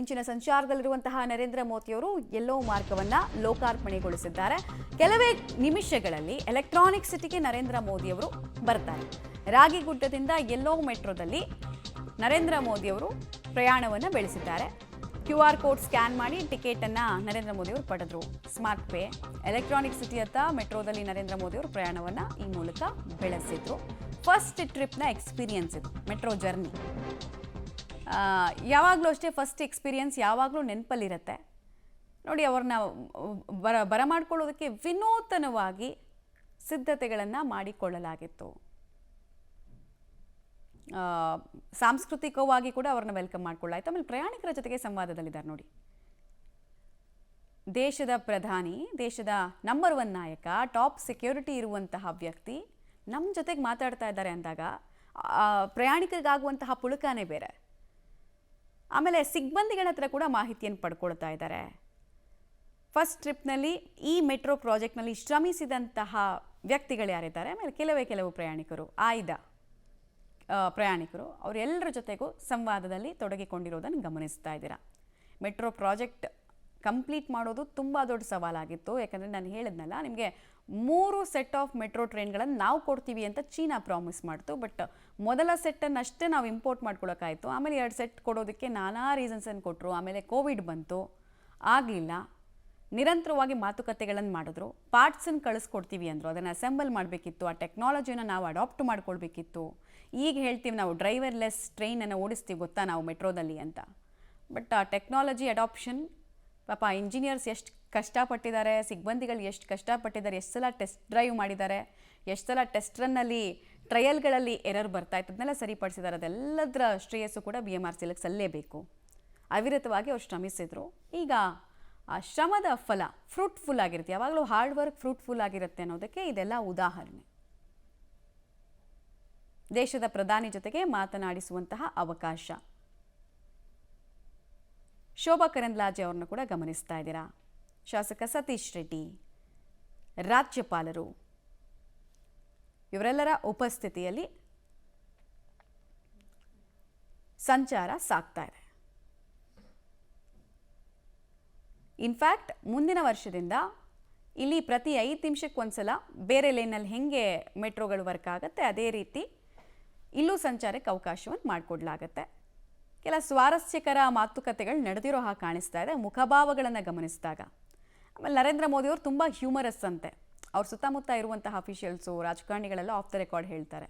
ಮಿಂಚಿನ ಸಂಚಾರದಲ್ಲಿರುವಂತಹ ನರೇಂದ್ರ ಮೋದಿಯವರು ಯೆಲ್ಲೋ ಮಾರ್ಗವನ್ನು ಲೋಕಾರ್ಪಣೆಗೊಳಿಸಿದ್ದಾರೆ. ಕೆಲವೇ ನಿಮಿಷಗಳಲ್ಲಿ ಎಲೆಕ್ಟ್ರಾನಿಕ್ ಸಿಟಿಗೆ ನರೇಂದ್ರ ಮೋದಿಯವರು ಬರ್ತಾರೆ. ರಾಗಿಗುಡ್ಡದಿಂದ ಯೆಲ್ಲೋ ಮೆಟ್ರೋದಲ್ಲಿ ನರೇಂದ್ರ ಮೋದಿಯವರು ಪ್ರಯಾಣವನ್ನು ಬೆಳೆಸಿದ್ದಾರೆ. QR ಕೋಡ್ ಸ್ಕ್ಯಾನ್ ಮಾಡಿ ಟಿಕೆಟ್ ಅನ್ನ ನರೇಂದ್ರ ಮೋದಿಯವರು ಪಡೆದರು. ಸ್ಮಾರ್ಟ್ ಪೇ ಎಲೆಕ್ಟ್ರಾನಿಕ್ ಸಿಟಿಯತ್ತ ಮೆಟ್ರೋದಲ್ಲಿ ನರೇಂದ್ರ ಮೋದಿಯವರು ಪ್ರಯಾಣವನ್ನು ಈ ಮೂಲಕ ಬೆಳೆಸಿದ್ರು. ಫಸ್ಟ್ ಟ್ರಿಪ್ನ ಎಕ್ಸ್ಪೀರಿಯನ್ಸ್ ಇದು ಮೆಟ್ರೋ ಜರ್ನಿ. ಯಾವಾಗಲೂ ಅಷ್ಟೇ ಫಸ್ಟ್ ಎಕ್ಸ್ಪೀರಿಯನ್ಸ್ ಯಾವಾಗಲೂ ನೆನಪಲ್ಲಿರುತ್ತೆ ನೋಡಿ. ಅವ್ರನ್ನ ಬರಮಾಡ್ಕೊಳ್ಳೋದಕ್ಕೆ ವಿನೂತನವಾಗಿ ಸಿದ್ಧತೆಗಳನ್ನು ಮಾಡಿಕೊಳ್ಳಲಾಗಿತ್ತು. ಸಾಂಸ್ಕೃತಿಕವಾಗಿ ಕೂಡ ಅವ್ರನ್ನ ವೆಲ್ಕಮ್ ಮಾಡ್ಕೊಳ್ಳಾಯ್ತು. ಆಮೇಲೆ ಪ್ರಯಾಣಿಕರ ಜೊತೆಗೆ ಸಂವಾದದಲ್ಲಿದ್ದಾರೆ ನೋಡಿ. ದೇಶದ ಪ್ರಧಾನಿ, ದೇಶದ ನಂಬರ್ 1 ನಾಯಕ, ಟಾಪ್ ಸೆಕ್ಯೂರಿಟಿ ಇರುವಂತಹ ವ್ಯಕ್ತಿ ನಮ್ಮ ಜೊತೆಗೆ ಮಾತಾಡ್ತಾ ಇದ್ದಾರೆ ಅಂದಾಗ ಪ್ರಯಾಣಿಕರಿಗಾಗುವಂತಹ ಪುಳುಕಾನೇ ಬೇರೆ. ಆಮೇಲೆ ಸಿಬ್ಬಂದಿಗಳ ಹತ್ರ ಕೂಡ ಮಾಹಿತಿಯನ್ನು ಪಡ್ಕೊಳ್ತಾ ಇದ್ದಾರೆ. ಫಸ್ಟ್ ಟ್ರಿಪ್ನಲ್ಲಿ ಈ ಮೆಟ್ರೋ ಪ್ರಾಜೆಕ್ಟ್ನಲ್ಲಿ ಶ್ರಮಿಸಿದಂತಹ ವ್ಯಕ್ತಿಗಳು ಯಾರಿದ್ದಾರೆ, ಆಮೇಲೆ ಕೆಲವು ಪ್ರಯಾಣಿಕರು, ಆಯ್ದ ಪ್ರಯಾಣಿಕರು, ಅವರೆಲ್ಲರ ಜೊತೆಗೂ ಸಂವಾದದಲ್ಲಿ ತೊಡಗಿಕೊಂಡಿರೋದನ್ನು ಗಮನಿಸ್ತಾ ಇದ್ದೀರಾ. ಮೆಟ್ರೋ ಪ್ರಾಜೆಕ್ಟ್ ಕಂಪ್ಲೀಟ್ ಮಾಡೋದು ತುಂಬ ದೊಡ್ಡ ಸವಾಲಾಗಿತ್ತು. ಯಾಕಂದರೆ ನಾನು ಹೇಳಿದ್ನಲ್ಲ ನಿಮಗೆ 3 ಸೆಟ್ ಆಫ್ ಮೆಟ್ರೋ ಟ್ರೈನ್ಗಳನ್ನು ನಾವು ಕೊಡ್ತೀವಿ ಅಂತ ಚೀನಾ ಪ್ರಾಮಿಸ್ ಮಾಡ್ತು. ಬಟ್ ಮೊದಲ ಸೆಟ್ಟನ್ನು ಅಷ್ಟೇ ನಾವು ಇಂಪೋರ್ಟ್ ಮಾಡ್ಕೊಳಕ್ಕಾಯಿತು. ಆಮೇಲೆ 2 ಸೆಟ್ ಕೊಡೋದಕ್ಕೆ ನಾನಾ ರೀಸನ್ಸನ್ನು ಕೊಟ್ಟರು. ಆಮೇಲೆ ಕೋವಿಡ್ ಬಂತು, ಆಗಲಿಲ್ಲ. ನಿರಂತರವಾಗಿ ಮಾತುಕತೆಗಳನ್ನು ಮಾಡಿದ್ರು. ಪಾರ್ಟ್ಸನ್ನು ಕಳಿಸ್ಕೊಡ್ತೀವಿ ಅಂದರು. ಅದನ್ನು ಅಸೆಂಬಲ್ ಮಾಡಬೇಕಿತ್ತು. ಆ ಟೆಕ್ನಾಲಜಿನ ನಾವು ಅಡಾಪ್ಟ್ ಮಾಡ್ಕೊಳ್ಬೇಕಿತ್ತು. ಈಗ ಹೇಳ್ತೀವಿ ನಾವು ಡ್ರೈವರ್ಲೆಸ್ ಟ್ರೈನನ್ನು ಓಡಿಸ್ತೀವಿ ಗೊತ್ತಾ ನಾವು ಮೆಟ್ರೋದಲ್ಲಿ ಅಂತ. ಬಟ್ ಆ ಟೆಕ್ನಾಲಜಿ ಅಡಾಪ್ಷನ್ ಪಾಪ ಇಂಜಿನಿಯರ್ಸ್ ಎಷ್ಟು ಕಷ್ಟಪಟ್ಟಿದ್ದಾರೆ, ಸಿಬ್ಬಂದಿಗಳು ಎಷ್ಟು ಕಷ್ಟಪಟ್ಟಿದ್ದಾರೆ, ಎಷ್ಟು ಸಲ ಟೆಸ್ಟ್ ಡ್ರೈವ್ ಮಾಡಿದ್ದಾರೆ, ಎಷ್ಟು ಸಲ ಟೆಸ್ಟ್ ರನ್ನಲ್ಲಿ ಟ್ರಯಲ್ಗಳಲ್ಲಿ ಎರರ್ ಬರ್ತಾ ಇತ್ತು, ಅದನ್ನೆಲ್ಲ ಸರಿಪಡಿಸಿದ್ದಾರೆ. ಅದೆಲ್ಲದರ ಶ್ರೇಯಸ್ಸು ಕೂಡ BMRCLಗೆ ಸಲ್ಲೇಬೇಕು. ಅವಿರತವಾಗಿ ಅವ್ರು ಶ್ರಮಿಸಿದರು. ಈಗ ಆ ಶ್ರಮದ ಫಲ ಫ್ರೂಟ್ಫುಲ್ ಆಗಿರುತ್ತೆ. ಯಾವಾಗಲೂ ಹಾರ್ಡ್ ವರ್ಕ್ ಫ್ರೂಟ್ಫುಲ್ ಆಗಿರುತ್ತೆ ಅನ್ನೋದಕ್ಕೆ ಇದೆಲ್ಲ ಉದಾಹರಣೆ. ದೇಶದ ಪ್ರಧಾನಿ ಜೊತೆಗೆ ಮಾತನಾಡಿಸುವಂತಹ ಅವಕಾಶ. ಶೋಭಾ ಕರಂದ್ಲಾಜೆ ಅವ್ರನ್ನ ಕೂಡ ಗಮನಿಸ್ತಾ ಇದ್ದೀರಾ. ಶಾಸಕ ಸತೀಶ್ ರೆಡ್ಡಿ, ರಾಜ್ಯಪಾಲರು, ಇವರೆಲ್ಲರ ಉಪಸ್ಥಿತಿಯಲ್ಲಿ ಸಂಚಾರ ಸಾಗ್ತಾ ಇದೆ. ಇನ್ಫ್ಯಾಕ್ಟ್ ಮುಂದಿನ ವರ್ಷದಿಂದ ಇಲ್ಲಿ ಪ್ರತಿ 5 ನಿಮಿಷಕ್ಕೊಂದ್ಸಲ ಬೇರೆ ಲೇನಲ್ಲಿ ಹೆಂಗೆ ಮೆಟ್ರೋಗಳು ವರ್ಕ್ ಆಗುತ್ತೆ ಅದೇ ರೀತಿ ಇಲ್ಲೂ ಸಂಚಾರಕ್ಕೆ ಅವಕಾಶವನ್ನು ಮಾಡಿಕೊಡ್ಲಾಗತ್ತೆ. ಕೆಲ ಸ್ವಾರಸ್ಯಕರ ಮಾತುಕತೆಗಳು ನಡೆದಿರೋ ಹಾಗೆ ಕಾಣಿಸ್ತಾ ಇದೆ ಮುಖಭಾವಗಳನ್ನು ಗಮನಿಸಿದಾಗ. ಆಮೇಲೆ ನರೇಂದ್ರ ಮೋದಿಯವರು ತುಂಬ ಹ್ಯೂಮರಸ್ ಅಂತೆ. ಅವ್ರ ಸುತ್ತಮುತ್ತ ಇರುವಂತಹ ಅಫಿಷಿಯಲ್ಸು, ರಾಜಕಾರಣಿಗಳೆಲ್ಲ ಆಫ್ ದ ರೆಕಾರ್ಡ್ ಹೇಳ್ತಾರೆ,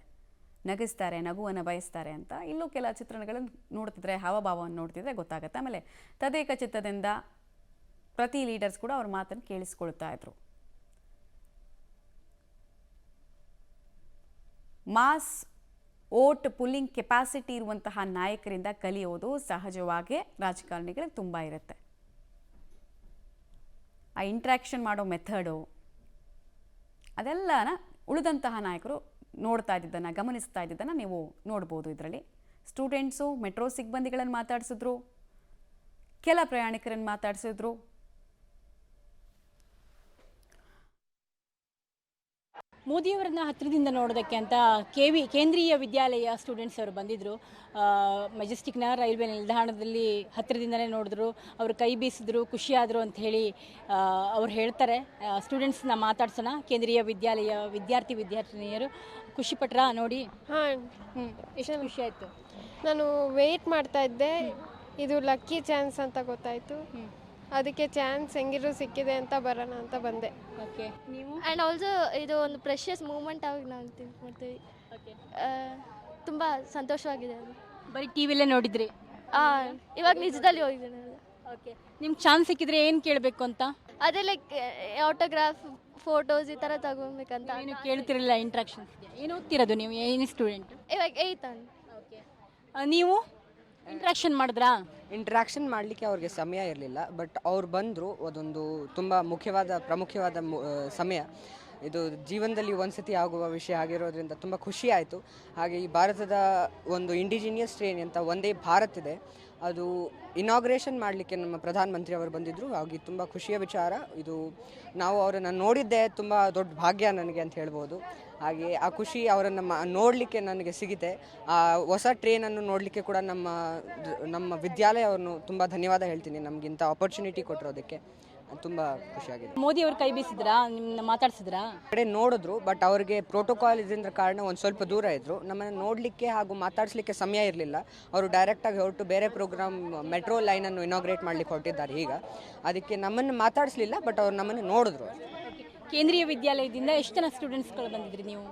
ನಗಿಸ್ತಾರೆ, ನಗುವನ್ನು ಬಯಸ್ತಾರೆ ಅಂತ. ಇಲ್ಲೂ ಕೆಲ ಚಿತ್ರಣಗಳನ್ನು ನೋಡ್ತಿದ್ರೆ, ಹಾವಭಾವವನ್ನು ನೋಡ್ತಿದ್ರೆ ಗೊತ್ತಾಗುತ್ತೆ. ಆಮೇಲೆ ತದೇಕ ಚಿತ್ತದಿಂದ ಪ್ರತಿ ಲೀಡರ್ಸ್ ಕೂಡ ಅವ್ರ ಮಾತನ್ನು ಕೇಳಿಸ್ಕೊಳ್ತಾ ಇದ್ರು. ಮಾಸ್ ಓಟ್ ಪುಲ್ಲಿಂಗ್ ಕೆಪಾಸಿಟಿ ಇರುವಂತಹ ನಾಯಕರಿಂದ ಕಲಿಯೋದು ಸಹಜವಾಗಿ ರಾಜಕಾರಣಿಗಳಿಗೆ ತುಂಬ ಇರುತ್ತೆ. ಆ ಇಂಟ್ರ್ಯಾಕ್ಷನ್ ಮಾಡೋ ಮೆಥಡು ಅದೆಲ್ಲನ ಉಳಿದಂತಹ ನಾಯಕರು ನೋಡ್ತಾ ಇದ್ದಿದ್ದನ್ನು, ಗಮನಿಸ್ತಾ ಇದ್ದಿದ್ದನ್ನು ನೀವು ನೋಡ್ಬೋದು. ಇದರಲ್ಲಿ ಸ್ಟೂಡೆಂಟ್ಸು ಮೆಟ್ರೋ ಸಿಬ್ಬಂದಿಗಳನ್ನು ಮಾತಾಡಿಸಿದ್ರು, ಕೆಲ ಪ್ರಯಾಣಿಕರನ್ನು ಮಾತಾಡಿಸಿದ್ರು. ಮೋದಿಯವರನ್ನ ಹತ್ತಿರದಿಂದ ನೋಡೋದಕ್ಕೆ ಅಂತ ಕೇಂದ್ರೀಯ ವಿದ್ಯಾಲಯ ಸ್ಟೂಡೆಂಟ್ಸ್ ಅವರು ಬಂದಿದ್ದರು. ಮೆಜೆಸ್ಟಿಕ್ನ ರೈಲ್ವೆ ನಿಲ್ದಾಣದಲ್ಲಿ ಹತ್ತಿರದಿಂದಲೇ ನೋಡಿದ್ರು, ಅವರು ಕೈ ಬೀಸಿದ್ರು, ಖುಷಿಯಾದರು ಅಂತ ಹೇಳಿ ಅವ್ರು ಹೇಳ್ತಾರೆ. ಸ್ಟೂಡೆಂಟ್ಸ್ನ ಮಾತಾಡ್ಸೋಣ. ಕೇಂದ್ರೀಯ ವಿದ್ಯಾಲಯ ವಿದ್ಯಾರ್ಥಿನಿಯರು ಖುಷಿಪಟ್ರಾ ನೋಡಿ? ಹಾಂ, ಎಷ್ಟು ಖುಷಿ ಆಯಿತು? ನಾನು ವೆಯ್ಟ್ ಮಾಡ್ತಾ ಇದ್ದೆ. ಇದು ಲಕ್ಕಿ ಚಾನ್ಸ್ ಅಂತ ಗೊತ್ತಾಯಿತು. ಅದಕ್ಕೆ ಚಾನ್ಸ್ ಹೆಂಗಿರೋ ಸಿಕ್ಕಿದೆ ಅಂತ ಬರೋಣ ಅಂತ ಬಂದೆ. ಓಕೆ, ನೀವು? ಆ್ಯಂಡ್ ಆಲ್ಸೋ ಇದು ಒಂದು ಪ್ರೆಷಿಯಸ್ ಮೂಮೆಂಟ್ ಆಗಿ ನಾವು ಥಿಂಕ್ ಮಾಡ್ತೀವಿ. ಓಕೆ, ತುಂಬ ಸಂತೋಷವಾಗಿದೆ ಅದು. ಬರೀ ಟಿ ವಿಲೇ ನೋಡಿದ್ರಿ? ಇವಾಗ ನಿಜದಲ್ಲಿ ಹೋಗಿದ್ದೇನೆ. ಓಕೆ, ನಿಮ್ಗೆ ಚಾನ್ಸ್ ಸಿಕ್ಕಿದ್ರೆ ಏನು ಕೇಳಬೇಕು ಅಂತ? ಅದೇ ಲೈಕ್ ಆಟೋಗ್ರಾಫ್, ಫೋಟೋಸ್ ಈ ಥರ ತಗೊಬೇಕಂತ. ಏನು ಕೇಳ್ತಿರಲಿಲ್ಲ? ಇಂಟ್ರಾಕ್ಷನ್ಸ್ ಏನು ಓದ್ತಿರೋದು ನೀವು? ಏನು ಸ್ಟೂಡೆಂಟ್? ಇವಾಗ 8th. ಓಕೆ, ನೀವು ಇಂಟ್ರಾಕ್ಷನ್ ಮಾಡಿದ್ರಾ? ಇಂಟ್ರಾಕ್ಷನ್ ಮಾಡಲಿಕ್ಕೆ ಅವ್ರಿಗೆ ಸಮಯ ಇರಲಿಲ್ಲ. ಬಟ್ ಅವ್ರು ಬಂದರು. ಅದೊಂದು ತುಂಬ ಪ್ರಮುಖವಾದ ಸಮಯ. ಇದು ಜೀವನದಲ್ಲಿ ಒಂದ್ಸತಿ ಆಗುವ ವಿಷಯ ಆಗಿರೋದ್ರಿಂದ ತುಂಬ ಖುಷಿ ಆಯಿತು. ಹಾಗೆ ಈ ಭಾರತದ ಒಂದು ಇಂಡಿಜಿನಿಯಸ್ ಟ್ರೈನ್ ಅಂತ ಒಂದೇ ಭಾರತ್ ಇದೆ, ಅದು ಇನಾಗ್ರೇಷನ್ ಮಾಡಲಿಕ್ಕೆ ನಮ್ಮ ಪ್ರಧಾನಮಂತ್ರಿ ಅವರು ಬಂದಿದ್ದರು. ಹಾಗೆ ತುಂಬ ಖುಷಿಯ ವಿಚಾರ ಇದು. ನಾವು ಅವರನ್ನು ನೋಡಿದ್ದೆ ತುಂಬ ದೊಡ್ಡ ಭಾಗ್ಯ ನನಗೆ ಅಂತ ಹೇಳ್ಬೋದು. ಹಾಗೆ ಆ ಖುಷಿ ಅವರನ್ನು ನೋಡಲಿಕ್ಕೆ ನನಗೆ ಸಿಗಿದೆ. ಆ ಹೊಸ ಟ್ರೈನನ್ನು ನೋಡಲಿಕ್ಕೆ ಕೂಡ ನಮ್ಮ ವಿದ್ಯಾಲಯವನ್ನು ತುಂಬ ಧನ್ಯವಾದ ಹೇಳ್ತೀನಿ, ನಮಗಿಂತ ಆಪರ್ಚುನಿಟಿ ಕೊಟ್ಟಿರೋದಕ್ಕೆ. ತುಂಬ ಖುಷಿಯಾಗಿದೆ. ಮೋದಿ ಅವರು ಕೈ ಬೀಸಿದ್ರಾ, ನಿಮ್ಮನ್ನ ಮಾತಾಡ್ಸಿದ್ರಾ? ಕಡೆ ನೋಡಿದ್ರು, ಬಟ್ ಅವರಿಗೆ ಪ್ರೋಟೋಕಾಲ್ ಇದರಿಂದ ಕಾರಣ ಒಂದು ಸ್ವಲ್ಪ ದೂರ ಇದ್ದರು. ನಮ್ಮನ್ನು ನೋಡಲಿಕ್ಕೆ ಹಾಗೂ ಮಾತಾಡಿಸ್ಲಿಕ್ಕೆ ಸಮಯ ಇರಲಿಲ್ಲ. ಅವರು ಡೈರೆಕ್ಟಾಗಿ ಹೊರಟು ಬೇರೆ ಪ್ರೋಗ್ರಾಮ್ ಮೆಟ್ರೋ ಲೈನನ್ನು ಇನಾಗ್ರೇಟ್ ಮಾಡಲಿಕ್ಕೆ ಹೊರಟಿದ್ದಾರೆ ಈಗ. ಅದಕ್ಕೆ ನಮ್ಮನ್ನು ಮಾತಾಡಿಸ್ಲಿಲ್ಲ, ಬಟ್ ಅವ್ರು ನಮ್ಮನ್ನು ನೋಡಿದ್ರು. ಕೇಂದ್ರೀಯ ವಿದ್ಯಾಲಯದಿಂದ ಎಷ್ಟು ಜನ ಸ್ಟೂಡೆಂಟ್ಸ್ಗಳು ಬಂದಿದ್ರಿ ನೀವು?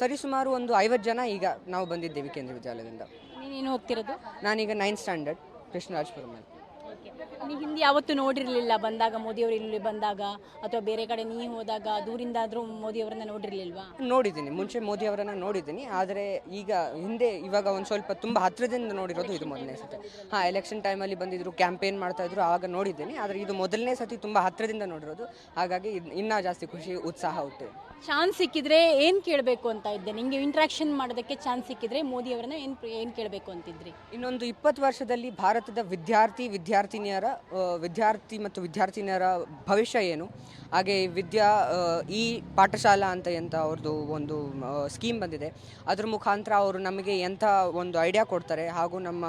ಸರಿಸುಮಾರು ಒಂದು 50 ಜನ ಈಗ ನಾವು ಬಂದಿದ್ದೇವೆ ಕೇಂದ್ರೀಯ ವಿದ್ಯಾಲಯದಿಂದ. ನೀನೇನು ಹೋಗ್ತಿರೋದು? ನಾನೀಗ 9th ಸ್ಟ್ಯಾಂಡರ್ಡ್ ಕೃಷ್ಣರಾಜಪುರಮಲ್ಲಿ. ನೀವು ಹಿಂದೆ ಯಾವತ್ತೂ ನೋಡಿರಲಿಲ್ಲ ಬಂದಾಗ, ಮೋದಿಯವರು ಇಲ್ಲಿ ಬಂದಾಗ ಅಥವಾ ಬೇರೆ ಕಡೆ ನೀವು ಹೋದಾಗ ದೂರಿಂದಾದರೂ ಮೋದಿಯವರನ್ನ ನೋಡಿರಲಿಲ್ವಾ? ನೋಡಿದ್ದೀನಿ, ಮುಂಚೆ ಮೋದಿ ಅವರನ್ನು ನೋಡಿದ್ದೀನಿ. ಆದರೆ ಇವಾಗ ಒಂದು ಸ್ವಲ್ಪ ತುಂಬ ಹತ್ತಿರದಿಂದ ನೋಡಿರೋದು ಇದು ಮೊದಲನೇ ಸತಿ. ಎಲೆಕ್ಷನ್ ಟೈಮಲ್ಲಿ ಬಂದಿದ್ರು, ಕ್ಯಾಂಪೇನ್ ಮಾಡ್ತಾಯಿದ್ರು, ಆವಾಗ ನೋಡಿದ್ದೀನಿ. ಆದರೆ ಇದು ಮೊದಲನೇ ಸತಿ ತುಂಬ ಹತ್ತಿರದಿಂದ ನೋಡಿರೋದು. ಹಾಗಾಗಿ ಇನ್ನೂ ಜಾಸ್ತಿ ಖುಷಿ, ಉತ್ಸಾಹ ಹುಟ್ಟು. ಚಾನ್ಸ್ ಸಿಕ್ಕಿದ್ರೆ ಏನು ಕೇಳಬೇಕು ಅಂತ ಇದ್ದೆ? ನಿಮಗೆ ಇಂಟ್ರಾಕ್ಷನ್ ಮಾಡೋದಕ್ಕೆ ಚಾನ್ಸ್ ಸಿಕ್ಕಿದ್ರೆ ಮೋದಿಯವರನ್ನ ಏನು ಕೇಳಬೇಕು ಅಂತಿದ್ರಿ? ಇನ್ನೊಂದು 20 ವರ್ಷದಲ್ಲಿ ಭಾರತದ ವಿದ್ಯಾರ್ಥಿ ಮತ್ತು ವಿದ್ಯಾರ್ಥಿನಿಯರ ಭವಿಷ್ಯ ಏನು, ಹಾಗೆ ಈ ಪಾಠಶಾಲಾ ಅಂತ ಅವ್ರದ್ದು ಒಂದು ಸ್ಕೀಮ್ ಬಂದಿದೆ. ಅದ್ರ ಮುಖಾಂತರ ಅವರು ನಮಗೆ ಎಂಥ ಒಂದು ಐಡಿಯಾ ಕೊಡ್ತಾರೆ. ಹಾಗೂ ನಮ್ಮ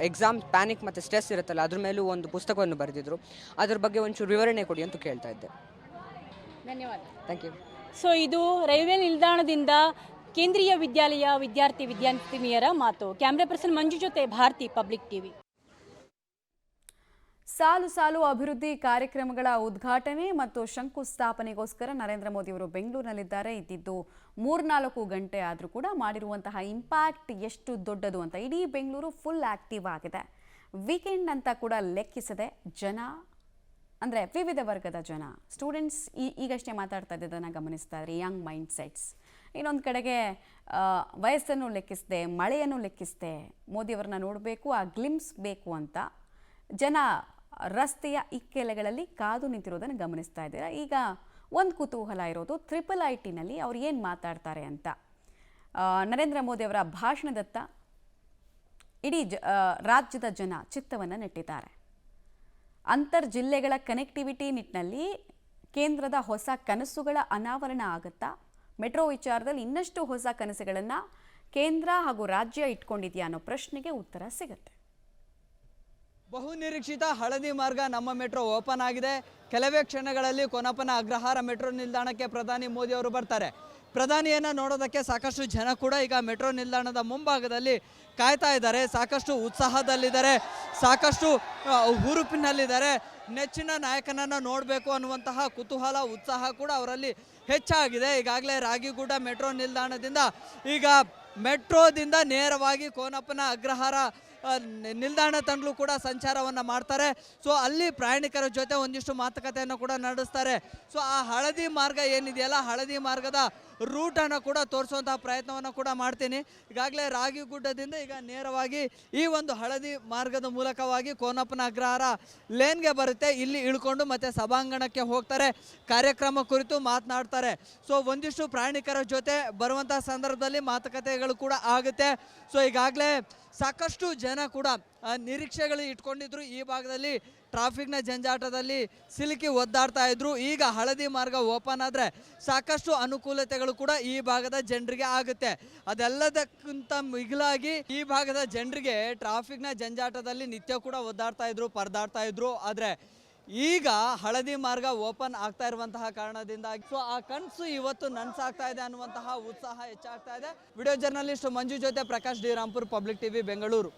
ಎಕ್ಸಾಮ್ ಪ್ಯಾನಿಕ್ ಮತ್ತು ಸ್ಟ್ರೆಸ್ ಇರುತ್ತಲ್ಲ, ಅದ್ರ ಮೇಲೂ ಒಂದು ಪುಸ್ತಕವನ್ನು ಬರೆದಿದ್ರು. ಅದ್ರ ಬಗ್ಗೆ ಒಂಚೂರು ವಿವರಣೆ ಕೊಡಿ ಅಂತ ಕೇಳ್ತಾ ಇದ್ದೆ. ಧನ್ಯವಾದ. Thank you. ಸೊ ಇದು ರೈಲ್ವೆ ನಿಲ್ದಾಣದಿಂದ ಕೇಂದ್ರೀಯ ವಿದ್ಯಾಲಯ ವಿದ್ಯಾರ್ಥಿನಿಯರ ಮಾತು. ಕ್ಯಾಮ್ರಾ ಪರ್ಸನ್ ಮಂಜು ಜೊತೆ ಭಾರತಿ, ಪಬ್ಲಿಕ್ ಟಿವಿ. ಸಾಲು ಸಾಲು ಅಭಿವೃದ್ಧಿ ಕಾರ್ಯಕ್ರಮಗಳ ಉದ್ಘಾಟನೆ ಮತ್ತು ಶಂಕುಸ್ಥಾಪನೆಗೋಸ್ಕರ ನರೇಂದ್ರ ಮೋದಿ ಅವರು ಬೆಂಗಳೂರಿನಲ್ಲಿದ್ದಾರೆ. ಇದ್ದಿದ್ದು 3-4 ಗಂಟೆ ಆದರೂ ಕೂಡ ಮಾಡಿರುವಂತಹ ಇಂಪ್ಯಾಕ್ಟ್ ಎಷ್ಟು ದೊಡ್ಡದು ಅಂತ ಇಡೀ ಬೆಂಗಳೂರು ಫುಲ್ ಆಕ್ಟಿವ್ ಆಗಿದೆ. ವೀಕೆಂಡ್ ಅಂತ ಕೂಡ ಲೆಕ್ಕಿಸದೆ ಜನ, ಅಂದರೆ ವಿವಿಧ ವರ್ಗದ ಜನ, ಸ್ಟೂಡೆಂಟ್ಸ್ ಈಗಷ್ಟೇ ಮಾತಾಡ್ತಾ ಇದ್ದದನ್ನು ಗಮನಿಸ್ತಾ ಇದ್ದಾರೆ. Young mind sets. ಇನ್ನೊಂದು ಕಡೆಗೆ ವಯಸ್ಸನ್ನು ಲೆಕ್ಕಿಸದೆ, ಮಳೆಯನ್ನು ಲೆಕ್ಕಿಸದೆ ಮೋದಿಯವರನ್ನ ನೋಡಬೇಕು, ಆ ಗ್ಲಿಮ್ಸ್ ಬೇಕು ಅಂತ ಜನ ರಸ್ತೆಯ ಇಕ್ಕೆಲೆಗಳಲ್ಲಿ ಕಾದು ನಿಂತಿರೋದನ್ನು ಗಮನಿಸ್ತಾ ಇದ್ದೀರಾ. ಈಗ ಒಂದು ಕುತೂಹಲ ಇರೋದು IIITನಲ್ಲಿ ಅವ್ರು ಏನು ಮಾತಾಡ್ತಾರೆ ಅಂತ. ನರೇಂದ್ರ ಮೋದಿ ಅವರ ಭಾಷಣದತ್ತ ಇಡೀ ರಾಜ್ಯದ ಜನ ಚಿತ್ತವನ್ನು ನೆಟ್ಟಿದ್ದಾರೆ. ಅಂತರ್ ಜಿಲ್ಲೆಗಳ ಕನೆಕ್ಟಿವಿಟಿ ನಿಟ್ಟಿನಲ್ಲಿ ಕೇಂದ್ರದ ಹೊಸ ಕನಸುಗಳ ಅನಾವರಣ ಆಗುತ್ತಾ? ಮೆಟ್ರೋ ವಿಚಾರದಲ್ಲಿ ಇನ್ನಷ್ಟು ಹೊಸ ಕನಸುಗಳನ್ನು ಕೇಂದ್ರ ಹಾಗೂ ರಾಜ್ಯ ಇಟ್ಕೊಂಡಿದೆಯಾ ಅನ್ನೋ ಪ್ರಶ್ನೆಗೆ ಉತ್ತರ ಸಿಗುತ್ತೆ. ಬಹುನಿರೀಕ್ಷಿತ ಹಳದಿ ಮಾರ್ಗ ನಮ್ಮ ಮೆಟ್ರೋ ಓಪನ್ ಆಗಿದೆ. ಕೆಲವೇ ಕ್ಷಣಗಳಲ್ಲಿ ಕೊನಪನ ಅಗ್ರಹಾರ ಮೆಟ್ರೋ ನಿಲ್ದಾಣಕ್ಕೆ ಪ್ರಧಾನಿ ಮೋದಿ ಅವರು ಬರ್ತಾರೆ. ಪ್ರಧಾನಿಯನ್ನು ನೋಡೋದಕ್ಕೆ ಸಾಕಷ್ಟು ಜನ ಕೂಡ ಈಗ ಮೆಟ್ರೋ ನಿಲ್ದಾಣದ ಮುಂಭಾಗದಲ್ಲಿ ಕಾಯ್ತಾ ಇದ್ದಾರೆ. ಸಾಕಷ್ಟು ಉತ್ಸಾಹದಲ್ಲಿದ್ದಾರೆ, ಸಾಕಷ್ಟು ಹುರುಪಿನಲ್ಲಿದ್ದಾರೆ. ನೆಚ್ಚಿನ ನಾಯಕನನ್ನು ನೋಡಬೇಕು ಅನ್ನುವಂತಹ ಕುತೂಹಲ, ಉತ್ಸಾಹ ಕೂಡ ಅವರಲ್ಲಿ ಹೆಚ್ಚಾಗಿದೆ. ಈಗಾಗಲೇ ರಾಗಿಗುಡ್ಡ ಮೆಟ್ರೋ ನಿಲ್ದಾಣದಿಂದ ಈಗ ಮೆಟ್ರೋದಿಂದ ನೇರವಾಗಿ ಕೋನಪ್ಪನ ಅಗ್ರಹಾರ ನಿಲ್ದಾಣ ತನಕಲೂ ಕೂಡ ಸಂಚಾರವನ್ನು ಮಾಡ್ತಾರೆ. ಸೊ ಅಲ್ಲಿ ಪ್ರಯಾಣಿಕರ ಜೊತೆ ಒಂದಿಷ್ಟು ಮಾತುಕತೆಯನ್ನು ಕೂಡ ನಡೆಸ್ತಾರೆ. ಸೊ ಆ ಹಳದಿ ಮಾರ್ಗ ಏನಿದೆಯಲ್ಲ, ಹಳದಿ ಮಾರ್ಗದ ರೂಟನ್ನು ಕೂಡ ತೋರಿಸುವಂತಹ ಪ್ರಯತ್ನವನ್ನು ಕೂಡ ಮಾಡ್ತೀನಿ. ಈಗಾಗಲೇ ರಾಗಿಗುಡ್ಡದಿಂದ ಈಗ ನೇರವಾಗಿ ಈ ಒಂದು ಹಳದಿ ಮಾರ್ಗದ ಮೂಲಕವಾಗಿ ಕೋನಪ್ಪನ ಅಗ್ರಹಾರ ಲೇನ್ಗೆ ಬರುತ್ತೆ. ಇಲ್ಲಿ ಇಳ್ಕೊಂಡು ಮತ್ತೆ ಸಭಾಂಗಣಕ್ಕೆ ಹೋಗ್ತಾರೆ, ಕಾರ್ಯಕ್ರಮ ಕುರಿತು ಮಾತನಾಡ್ತಾರೆ. ಸೊ ಒಂದಿಷ್ಟು ಪ್ರಯಾಣಿಕರ ಜೊತೆ ಬರುವಂತಹ ಸಂದರ್ಭದಲ್ಲಿ ಮಾತುಕತೆಗಳು ಕೂಡ ಆಗುತ್ತೆ. ಸೊ ಈಗಾಗಲೇ ಸಾಕಷ್ಟು ಜನ ಕೂಡ ನಿರೀಕ್ಷೆಗಳು ಇಟ್ಕೊಂಡಿದ್ರು. ಈ ಭಾಗದಲ್ಲಿ ಟ್ರಾಫಿಕ್ನ ಜಂಜಾಟದಲ್ಲಿ ಸಿಲುಕಿ ಒದ್ದಾಡ್ತಾ ಇದ್ರು. ಈಗ ಹಳದಿ ಮಾರ್ಗ ಓಪನ್ ಆದರೆ ಸಾಕಷ್ಟು ಅನುಕೂಲತೆಗಳು ಕೂಡ ಈ ಭಾಗದ ಜನರಿಗೆ ಆಗುತ್ತೆ. ಅದೆಲ್ಲದಕ್ಕಿಂತ ಮಿಗಿಲಾಗಿ ಈ ಭಾಗದ ಜನರಿಗೆ ಟ್ರಾಫಿಕ್ನ ಜಂಜಾಟದಲ್ಲಿ ನಿತ್ಯ ಕೂಡ ಒದ್ದಾಡ್ತಾ ಇದ್ರು, ಪರದಾಡ್ತಾ ಇದ್ರು. ಆದರೆ ಈಗ ಹಳದಿ ಮಾರ್ಗ ಓಪನ್ ಆಗ್ತಾ ಇರುವಂತಹ ಕಾರಣದಿಂದ ಸೊ ಆ ಕನಸು ಇವತ್ತು ನನಸಾಗ್ತಾ ಇದೆ ಅನ್ನುವಂತಹ ಉತ್ಸಾಹ ಹೆಚ್ಚಾಗ್ತಾ ಇದೆ. ವಿಡಿಯೋ ಜರ್ನಲಿಸ್ಟ್ ಮಂಜು ಜೊತೆ Prakash D Rampur, public TV, Bengaluru.